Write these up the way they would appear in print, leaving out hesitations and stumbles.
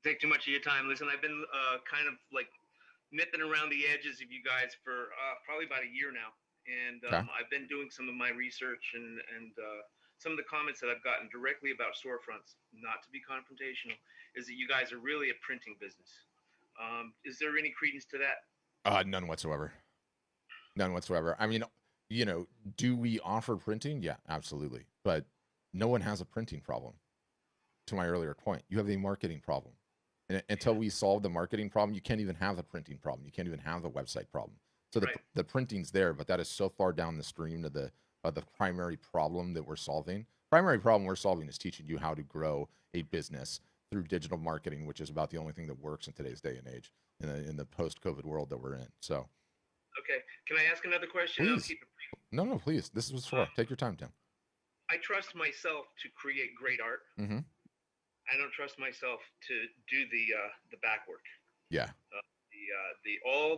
take too much of your time. Listen, I've been kind of like nipping around the edges of you guys for probably about a year now, and Okay. I've been doing some of my research and some of the comments that I've gotten directly about storefronts. Not to be confrontational, is that you guys are really a printing business. Is there any credence to that? None whatsoever. None whatsoever. I mean, you know, do we offer printing? Yeah, absolutely. But no one has a printing problem. To my earlier point, you have a marketing problem. And until Yeah. we solve the marketing problem, you can't even have the printing problem. You can't even have the website problem. So Right. the printing's there, but that is so far down the stream of the primary problem that we're solving. Primary problem we're solving is teaching you how to grow a business through digital marketing, which is about the only thing that works in today's day and age in the post COVID world that we're in. So Okay. Can I ask another question? I'll please, keep it brief. no, no, please. This is what's for. Um, Take your time, Tim. I trust myself to create great art. Mm-hmm. I don't trust myself to do the back work. Yeah. The all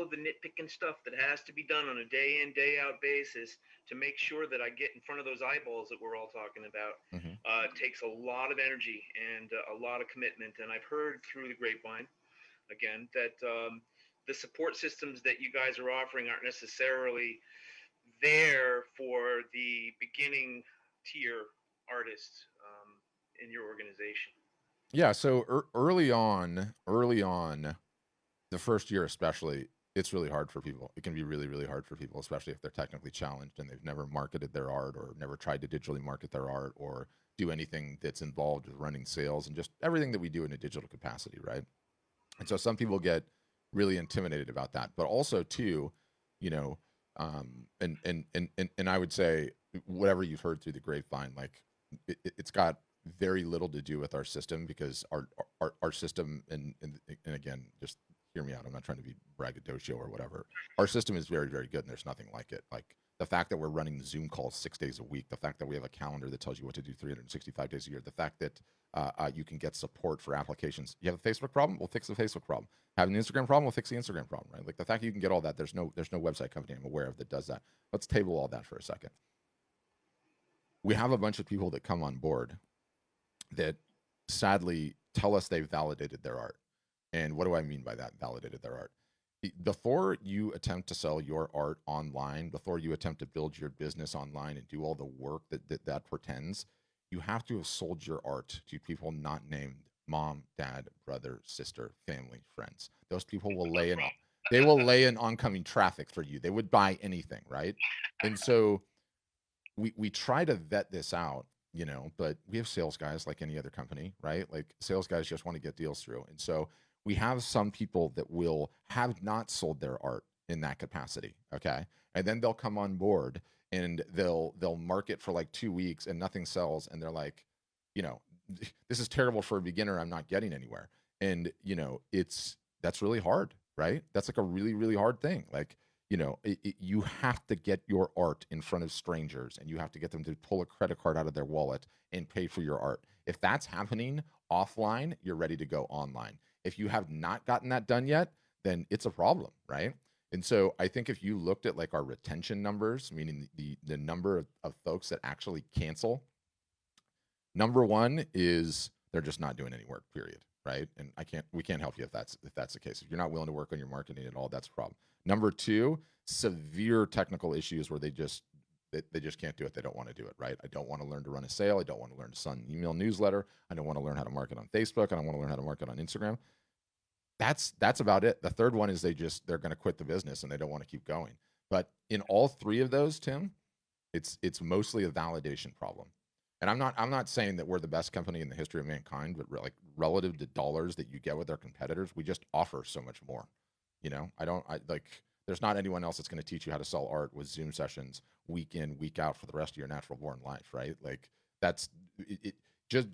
of the nitpicking stuff that has to be done on a day in day out basis to make sure that I get in front of those eyeballs that we're all talking about Mm-hmm. takes a lot of energy and a lot of commitment. And I've heard through the grapevine again that the support systems that you guys are offering aren't necessarily there for the beginning tier artists in your organization. Yeah. So early on, the first year especially, it's really hard for people. It can be really, really hard for people, especially if they're technically challenged and they've never marketed their art or never tried to digitally market their art or do anything that's involved with running sales and just everything that we do in a digital capacity, right? And so some people get really intimidated about that, but also too, you know, and I would say whatever you've heard through the grapevine, like it's got very little to do with our system because our system and again, just hear me out. I'm not trying to be braggadocio or whatever. Our system is very, very good and there's nothing like it. Like the fact that we're running Zoom calls 6 days a week, the fact that we have a calendar that tells you what to do 365 days a year, the fact that you can get support for applications. You have a Facebook problem, we'll fix the Facebook problem. Have an Instagram problem, we'll fix the Instagram problem, right? Like the fact that you can get all that, there's no website company I'm aware of that does that. Let's table all that for a second. We have a bunch of people that come on board that sadly tell us they've validated their art. And what do I mean by that? Validated their art. Before you attempt to sell your art online, before you attempt to build your business online and do all the work that portends, you have to have sold your art to people not named mom, dad, brother, sister, family, friends. Those people will No lay in problem. they will lay in oncoming traffic for you. They would buy anything, right? And so we try to vet this out, you know, but we have sales guys like any other company, right? Like sales guys just want to get deals through. And so we have some people that will have not sold their art in that capacity, okay? And then they'll come on board and they'll market for like 2 weeks and nothing sells and they're like, you know, this is terrible for a beginner. I'm not getting anywhere. And, you know, that's really hard, right? That's like a really, really hard thing. Like, you know, you have to get your art in front of strangers and you have to get them to pull a credit card out of their wallet and pay for your art. If that's happening offline, you're ready to go online. If you have not gotten that done yet, then it's a problem, right? And so I think if you looked at like our retention numbers, meaning the number of folks that actually cancel, number one is they're just not doing any work, period. Right. And we can't help you if that's the case. If you're not willing to work on your marketing at all, that's a problem. Number two, severe technical issues where they just can't do it. They don't want to do it. Right. I don't want to learn to run a sale. I don't want to learn to send an email newsletter. I don't want to learn how to market on Facebook. I don't want to learn how to market on Instagram. That's about it. The third one is they're going to quit the business and they don't want to keep going. But in all three of those, Tim, it's mostly a validation problem. And I'm not saying that we're the best company in the history of mankind, but like relative to dollars that you get with our competitors, we just offer so much more. You know, I like there's not anyone else that's going to teach you how to sell art with Zoom sessions week in, week out for the rest of your natural born life, right? Like that's it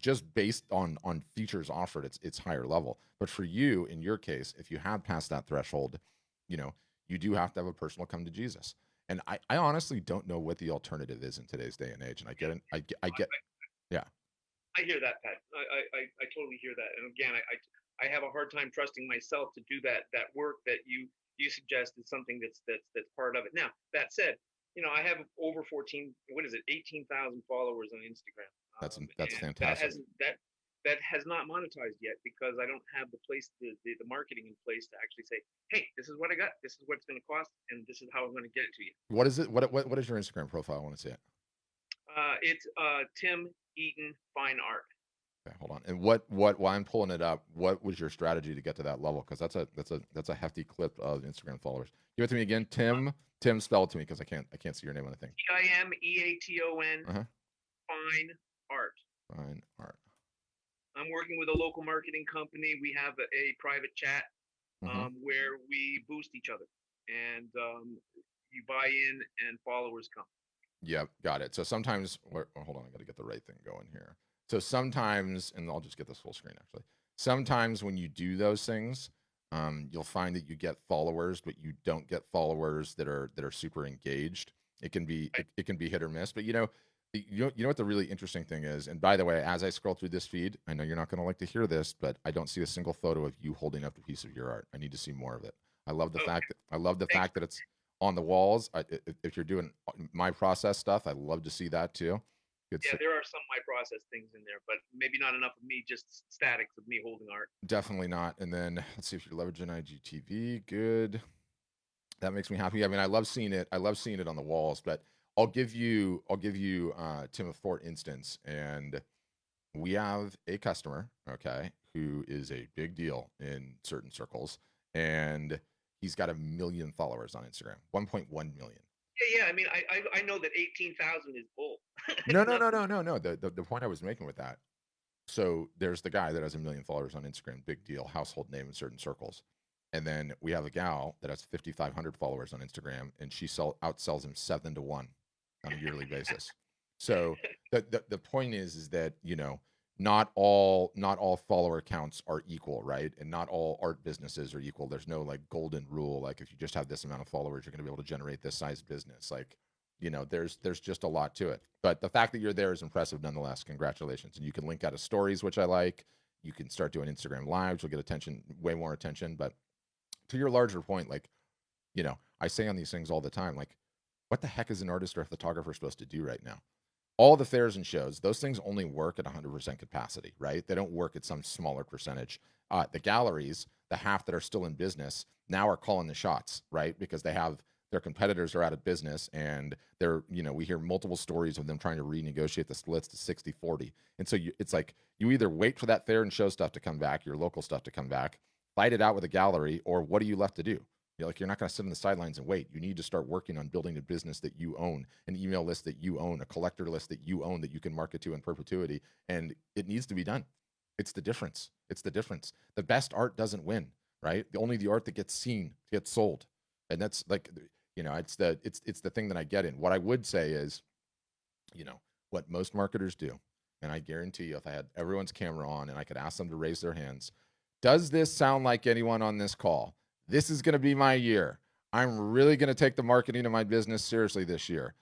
just based on features offered, it's higher level. But for you, in your case, if you have passed that threshold, you know, you do have to have a personal come to Jesus. And I honestly don't know what the alternative is in today's day and age. And I get, yeah, I hear that, Pat. I totally hear that. And again, I have a hard time trusting myself to do that work that you suggest is something that's part of it. Now that said, I have over 14, what is it, 18,000 followers on Instagram, that's and that fantastic. hasn't that. that has not monetized yet because I don't have the place, the marketing in place to actually say, hey, this is what I got, this is what it's going to cost, and this is how I'm going to get it to you. What is it? What is your Instagram profile? I want to see it. It's Tim Eaton Fine Art. Okay, hold on. And while I'm pulling it up, what was your strategy to get to that level? Because that's a hefty clip of Instagram followers. Give it to me again, Tim. Tim, spell it to me because I can't see your name on the thing. Timeaton Fine Art. Fine Art. I'm working with a local marketing company. We have a private chat where we boost each other, and you buy in and followers come. Yep, got it. So sometimes, hold on, I got to get the right thing going here. So sometimes, and I'll just get this full screen actually. Sometimes when you do those things, you'll find that you get followers, but you don't get followers that are super engaged. It can be it can be hit or miss. But you know what the really interesting thing is. And by the way, as I scroll through this feed, I know you're not going to like to hear this, but I don't see a single photo of you holding up a piece of your art. I need to see more of it. I love the fact that it's on the walls. If you're doing my process stuff, I love to see that too. Yeah, there are some my process things in there, but maybe not enough of me just statics of me holding art. Definitely not. And then let's see if you're leveraging IGTV. Good. That makes me happy. I mean, I love seeing it. I love seeing it on the walls. But I'll give you Tim, a Fort instance, and we have a customer, okay, who is a big deal in certain circles, and he's got 1 million followers on Instagram, 1.1 million. Yeah. I mean, I know that 18,000 is bull. No. The point I was making with that. So there's the guy that has 1 million followers on Instagram, big deal, household name in certain circles. And then we have a gal that has 5,500 followers on Instagram, and she outsells him 7 to 1 on a yearly basis. So the point is that, you know, not all follower counts are equal, right? And not all art businesses are equal. There's no like golden rule, like if you just have this amount of followers, you're going to be able to generate this size business. Like, you know, there's just a lot to it. But the fact that you're there is impressive nonetheless. Congratulations. And you can link out of stories, which I like. You can start doing Instagram lives, you'll get attention, way more attention. But to your larger point, like, you know, I say on these things all the time, like, what the heck is an artist or a photographer supposed to do right now? All the fairs and shows, those things only work at 100% capacity, right? They don't work at some smaller percentage. The galleries, the half that are still in business, now are calling the shots, right? Because they have their competitors are out of business, and they're, you know, we hear multiple stories of them trying to renegotiate the splits to 60-40. And so it's like you either wait for that fair and show stuff to come back, your local stuff to come back, fight it out with a gallery, or what are you left to do? You're not going to sit on the sidelines and wait. You need to start working on building a business that you own, an email list that you own, a collector list that you own that you can market to in perpetuity. And it needs to be done. It's the difference. It's the difference. The best art doesn't win, right? Only the art that gets seen gets sold. And that's like, you know, it's the thing that I get in. What I would say is, you know, what most marketers do, and I guarantee you, if I had everyone's camera on and I could ask them to raise their hands, does this sound like anyone on this call? This is going to be my year. I'm really going to take the marketing of my business seriously this year.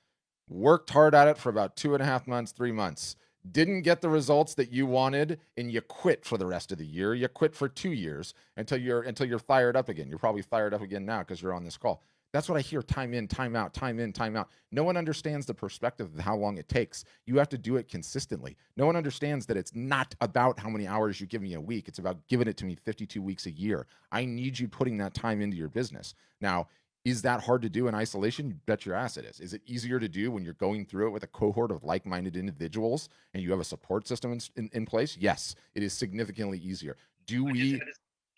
Worked hard at it for about 2.5 months, 3 months. Didn't get the results that you wanted, and you quit for the rest of the year. You quit for 2 years until you're fired up again. You're probably fired up again now because you're on this call. That's what I hear time in, time out, time in, time out. No one understands the perspective of how long it takes. You have to do it consistently. No one understands that it's not about how many hours you give me a week. It's about giving it to me 52 weeks a year. I need you putting that time into your business. Now, is that hard to do in isolation? You bet your ass it is. Is it easier to do when you're going through it with a cohort of like-minded individuals and you have a support system in place? Yes, it is significantly easier. Do we...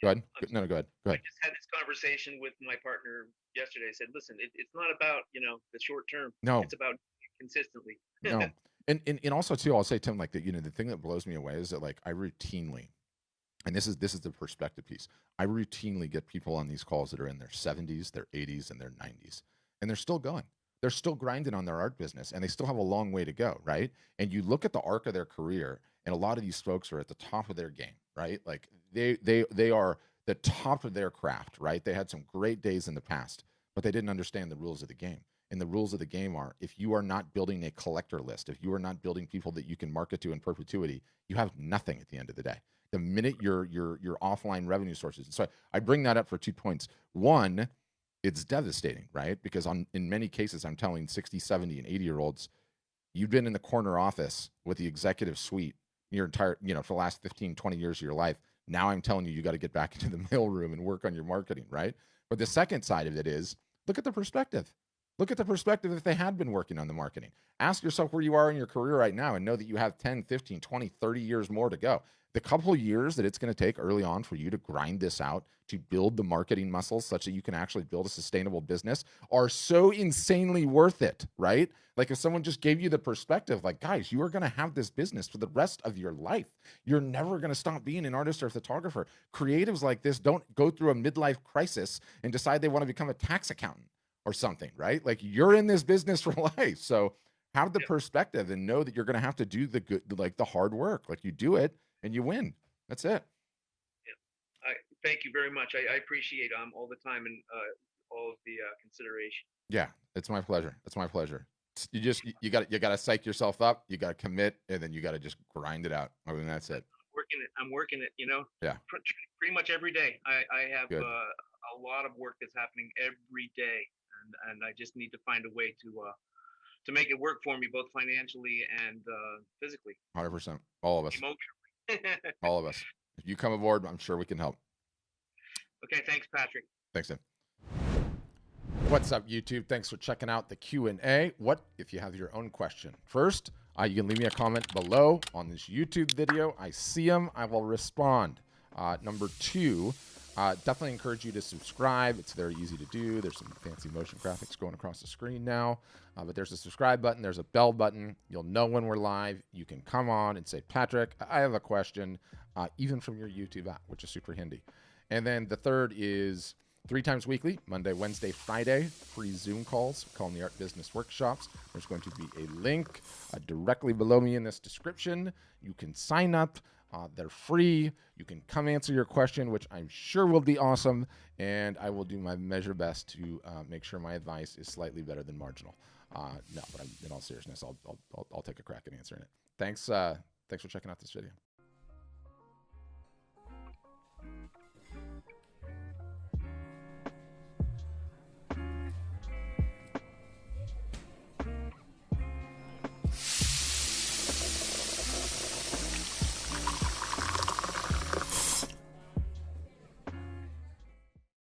Go ahead. No, go ahead. I just had this conversation with my partner yesterday. I said, listen, it's not about, you know, the short term. No. It's about consistently. No. And also too, I'll say, Tim, like, that, you know, the thing that blows me away is that, like, I routinely, and this is the perspective piece, I routinely get people on these calls that are in their 70s, their 80s, and their 90s, and they're still going. They're still grinding on their art business, and they still have a long way to go, right? And you look at the arc of their career, and a lot of these folks are at the top of their game, right? Like they are the top of their craft, right? They had some great days in the past, but they didn't understand the rules of the game. And the rules of the game are, if you are not building a collector list, if you are not building people that you can market to in perpetuity, you have nothing at the end of the day. The minute your offline revenue sources. So I bring that up for 2 points. One, it's devastating, right? Because in many cases, I'm telling 60, 70, and 80-year-olds, you've been in the corner office with the executive suite your entire, for the last 15, 20 years of your life. Now I'm telling you, you got to get back into the mailroom and work on your marketing, right? But the second side of it is look at the perspective. Look at the perspective if they had been working on the marketing. Ask yourself where you are in your career right now and know that you have 10, 15, 20, 30 years more to go. The couple of years that it's going to take early on for you to grind this out, to build the marketing muscles such that you can actually build a sustainable business are so insanely worth it, right? Like if someone just gave you the perspective, like, guys, you are going to have this business for the rest of your life. You're never going to stop being an artist or a photographer. Creatives like this don't go through a midlife crisis and decide they want to become a tax accountant or something, right? Like you're in this business for life. So have the perspective and know that you're going to have to do the good, like the hard work. Like you do it and you win. That's it. Yeah. Thank you very much. I appreciate all the time and all of the consideration. Yeah, it's my pleasure. It's my pleasure. You got to psych yourself up. You got to commit, and then you got to just grind it out. I mean, that's it. I'm working it. Yeah. Pretty much every day. I have Good. A lot of work that's happening every day, and I just need to find a way to make it work for me, both financially and physically. 100%. All of us. Emotionally. All of us. If you come aboard, I'm sure we can help. Okay, thanks, Patrick. Thanks, Tim. What's up, YouTube? Thanks for checking out the Q&A. What if you have your own question? First, you can leave me a comment below on this YouTube video. I see them. I will respond. Number two, definitely encourage you to subscribe. It's very easy to do. There's some fancy motion graphics going across the screen now. But there's a subscribe button. There's a bell button. You'll know when we're live. You can come on and say, Patrick, I have a question, even from your YouTube app, which is super handy. And then the third is 3 times weekly, Monday, Wednesday, Friday, free Zoom calls, Call Me Art Business Workshops. There's going to be a link directly below me in this description. You can sign up. They're free. You can come answer your question, which I'm sure will be awesome. And I will do my measure best to make sure my advice is slightly better than marginal. No, but in all seriousness, I'll take a crack at answering it. Thanks for checking out this video.